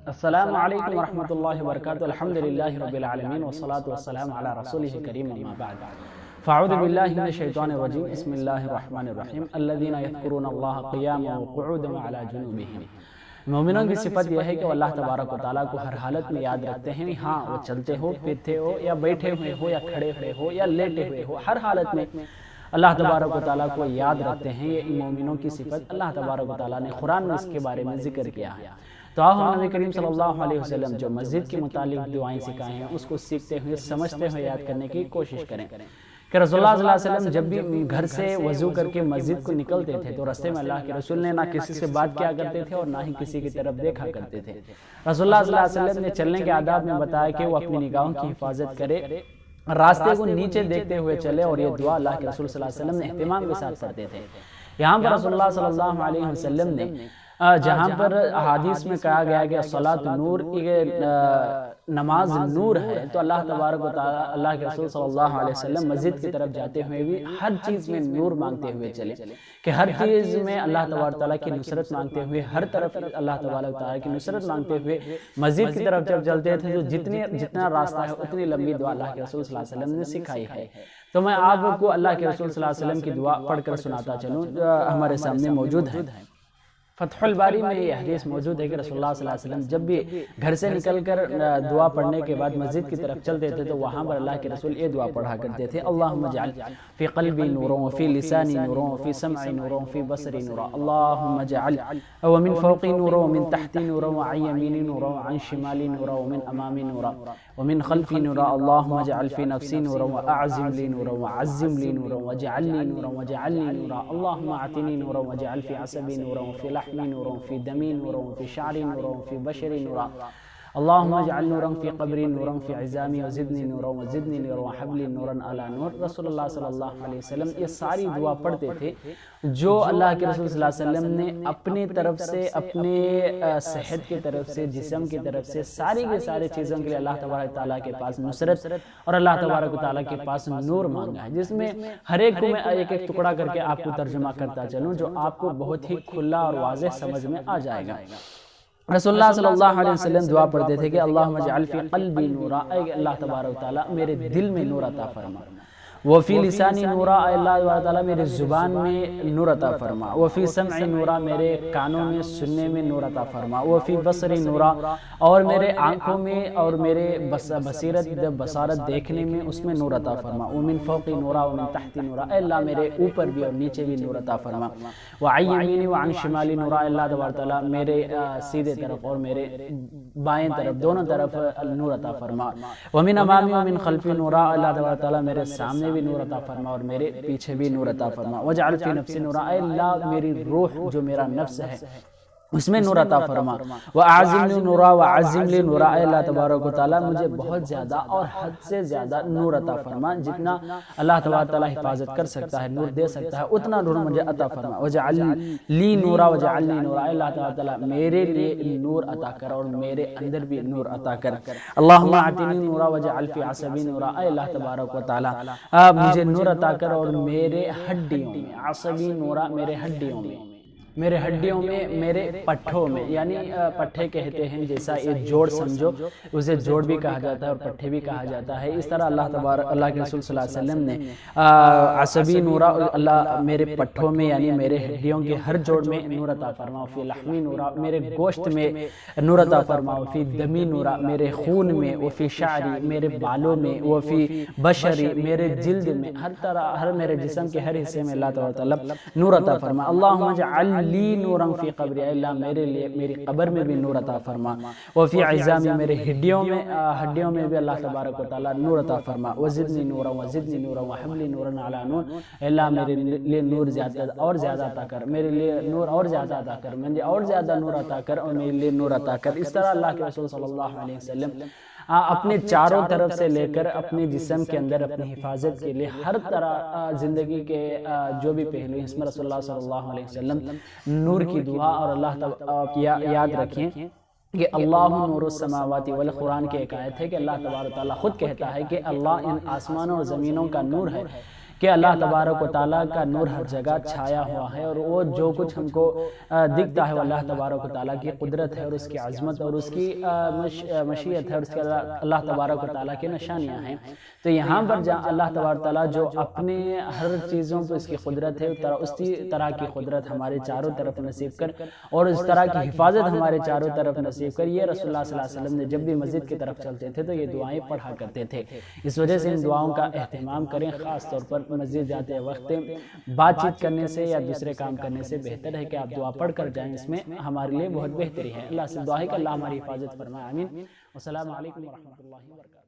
السلام علیکم ورحمۃ اللہ وبرکاتہ. الحمدللہ رب العالمین والصلاة والسلام علی رسولہ کریم اما بعد. فاعوذ باللہ من الشیطان الرجیم. بسم اللہ الرحمن الرحیم. الذین یذکرون اللہ قیاما وقعودا وعلی جنوبہم. مومنوں کی صفت یہ ہے کہ وہ اللہ تبارک و تعالیٰ کو ہر حالت میں یاد رکھتے ہیں. ہاں وہ چلتے ہو، پھرتے ہو، یا بیٹھے ہوئے ہو، یا کھڑے ہوئے ہو، یا لیٹے ہوئے ہو، ہر حالت میں اللہ تبارک و تعالیٰ کو یاد رکھتے ہیں. یہ مومنوں کی صفت اللہ تبارک و تعالیٰ نے قرآن میں اس کے بارے میں ذکر کیا ہے. تو آؤ نبی کریم صلی اللہ علیہ وسلم جو مسجد کے متعلق دعائیں سکھائے ہیں اس کو سیکھتے ہوئے، سمجھتے ہوئے یاد کرنے کی کوشش کریں. کہ رسول اللہ صلی اللہ علیہ وسلم جب بھی گھر سے وضو کر کے مسجد کو نکلتے تھے تو راستے میں اللہ کے رسول نے نہ کسی سے بات کیا کرتے تھے اور نہ ہی کسی کی طرف دیکھا کرتے تھے. رسول اللہ صلی اللہ علیہ وسلم نے چلنے کے آداب میں بتایا کہ وہ اپنی نگاہوں کی حفاظت کرے، راستے کو نیچے دیکھتے ہوئے چلے، اور یہ دعا اللہ کے رسول صلی اللہ علیہ وسلم نے اہتمام کے ساتھ پڑھتے تھے. یہاں پر رسول اللہ صلی اللہ علیہ وسلم نے جہاں پر حدیث میں کہا گیا کہ صلاۃ نور، نماز نور ہے، تو اللہ تبارک و تعالیٰ، اللہ کے رسول صلی اللہ علیہ وسلم مسجد کی طرف جاتے ہوئے بھی ہر چیز میں نور مانگتے ہوئے چلے، کہ ہر چیز میں اللہ تبارک و تعالیٰ کی نصرت مانگتے ہوئے، ہر طرف اللہ تبارک و تعالیٰ کی نصرت مانگتے ہوئے مسجد کی طرف جب چلتے تھے تو جتنا راستہ ہے اتنی لمبی دعا اللہ کے رسول صلی اللہ علیہ وسلم نے سکھائی ہے. تو میں آپ کو اللہ کے رسول صلی اللہ علیہ وسلم کی دعا پڑھ کر سناتا چلوں، ہمارے سامنے موجود ہے. فتح الباری میں یہ حدیث موجود ہے کہ رسول اللہ صلی اللہ علیہ وسلم جب بھی گھر سے نکل کر دعا پڑھنے کے بعد مسجد کی طرف چلتے تھے تو وہاں پر اللہ کے رسول یہ دعا پڑھا کرتے تھے: اللہم اجعل فی قلبی نورا وفی لسانی نورا وفی سمعی نورا وفی بصری نورا، اللہم اجعل ومن فوقی نورا ومن تحتی نورا وعن یمینی نورا وعن شمالی نورا ومن امامی نورا ومن خلفی نورا، اللہم اجعل فی نفسی نورا واعظم لی نورا وعظم لی نورا واجعل لی نورا واجعل لی نورا، اللہم اعطنی نورا واجعل فی عصبی نورا وفی لحمی نورا وفی دمی نورا وفی شعری نورا وفی بشری نورا، اللہم اجعل نورا فی قبری نورا فی عظامی وزدنی نورا وزدنی نورا وحبلی نورا علی نور. رسول اللہ صلی اللہ علیہ وسلم یہ ساری دعا پڑھتے تھے جو اللہ کے رسول صلی اللہ علیہ وسلم نے اپنی طرف سے، اپنے صحت کی طرف سے، جسم کی طرف سے، ساری کے سارے چیزوں کے لیے اللہ تبارک تعالیٰ کے پاس نصرت اور اللہ تبارک تعالیٰ کے پاس نور مانگا ہے، جس میں ہر ایک کو میں ایک ایک ٹکڑا کر کے آپ کو ترجمہ کرتا چلوں جو آپ کو بہت ہی کھلا اور واضح سمجھ میں آ جائے گا. رسول اللہ صلی اللہ علیہ وسلم دعا پڑھتے تھے کہ اللہم اجعل فی قلبی نورا، اے اللہ تبارک تعالیٰ میرے دل میں نور عطا فرما، وفی لسانی نورا، اے اللہ تبارک تعالیٰ میرے زبان میں نور عطا فرما، وفی سمعی نورا میرے کانوں میں سننے میں نور عطا فرما، وفی بصری نورا اور میرے آنکھوں میں اور میرے بصارت دیکھنے میں اس میں نور عطا فرما، ومن فوقی نورا ومن تحتی نورا، اے اللہ میرے اوپر بھی اور نیچے بھی نور عطا فرما، وعن یمینی وعن شمالی نورا، اے اللہ تبارک تعالیٰ میرے سیدھے طرف اور میرے بائیں طرف دونوں طرف نور عطا فرما، ومن امامی ومن خلفی نورا، اللہ تبارک تعالیٰ میرے سامنے بھی نور عطا فرما اور میرے پیچھے بھی نور عطا فرما، وجعل فی نفسی نورا، اے اللہ میری روح جو میرا نفس ہے اس میں نور عطا فرما، وَأَعْزِمْ لِي نُورًا وَعَزِّمْ لِي نُورًا، اے اللہ تبارک و تعالیٰ مجھے بہت زیادہ اور حد سے زیادہ نور عطا فرما، جتنا اللہ تبارک تعالیٰ حفاظت کر سکتا ہے، نور دے سکتا ہے، اتنا نور مجھے عطا فرما، وَجَعَلْ لِي نُورًا وَجَعَلْ لِي نُورًا، اے اللہ تبارک تعالیٰ میرے لیے نور عطا کر اور میرے اندر بھی نور عطا کر، اللہم اعطنی نورا وجعل فی عصبی نورا، اے اللہ تبارک و تعالیٰ مجھے نور عطا کر اور میرے ہڈیوں میں، عصبی نورا میرے ہڈیوں میں، میرے پٹھوں میں، یعنی پٹھے کہتے ہیں جیسا یہ جوڑ سمجھو، اسے جوڑ بھی کہا جاتا ہے اور پٹھے بھی کہا جاتا ہے. اس طرح اللہ کے رسول صلی اللہ علیہ وسلم نے عصبی نورا، اللہ میرے پٹھوں میں یعنی میرے ہڈیوں کے ہر جوڑ میں نور عطا فرما، فی لحمی نورا میرے گوشت میں نور عطا فرما، فی دمی نورا میرے خون میں، وفی شعری میرے بالوں میں، وفی بشری میرے جلد میں، ہر طرح ہر میرے جسم کے ہر حصے میں اللہ تعالیٰ نور عطا فرما. اللہم اجعل لی نورا فی قبری، اے اللہ میرے لیے میری قبر میں بھی نور عطا فرما، وفی عظامی میرے ہڈیوں میں بھی اللہ تبارک و تعالیٰ نور عطا فرما، وزدنی نورا وزدنی نورا وحبلی نورا علی نور، اے اللہ میرے لیے نور زیادہ اور زیادہ عطا کر، میرے لیے نور اور زیادہ عطا کر، مجھے اور زیادہ نور عطا کر اور میرے لیے نور عطا کر. اس طرح اللہ کے رسول صلی اللہ علیہ وسلم اپنے چاروں طرف سے لے کر اپنے جسم کے اندر اپنی حفاظت کے لیے ہر طرح زندگی کے جو بھی پہلو ہیں اس میں رسول اللہ صلی اللہ علیہ وسلم نور کی دعا اور اللہ یاد رکھیں کہ اللہ نور السماوات والقرآن کی ایک آیت ہے کہ اللہ تبارک و تعالیٰ خود کہتا ہے کہ اللہ ان آسمانوں اور زمینوں کا نور ہے. کہ اللہ تبارک و تعالیٰ کا نور ہر جگہ چھایا ہوا ہے، اور وہ جو کچھ ہم کو دکھتا ہے وہ اللہ تبارک و تعالیٰ کی قدرت ہے اور اس کی عظمت اور اس کی مشیت ہے اور اس کے اللہ تبارک و تعالیٰ کی نشانیاں ہیں۔ تو یہاں پر جہاں اللہ تبارک و تعالیٰ جو اپنے ہر چیزوں پہ اس کی قدرت ہے، اسی طرح کی قدرت ہمارے چاروں طرف نصیب کر اور اس طرح کی حفاظت ہمارے چاروں طرف نصیب کر۔ یہ رسول اللہ صلی اللہ علیہ وسلم نے جب بھی مسجد کی طرف چلتے تھے تو یہ دعائیں پڑھا کرتے تھے۔ اس وجہ سے ان دعاؤں کا اہتمام کریں، خاص طور پر مسجد جاتے وقت بات چیت کرنے سے یا دوسرے کام کرنے سے بہتر ہے کہ آپ دعا پڑھ کر جائیں، اس میں ہمارے لیے بہت بہتری ہے۔ اللہ سے دعا ہے کہ اللہ ہماری حفاظت فرمائے، آمین۔ والسلام علیکم ورحمۃ اللہ وبرکاتہ۔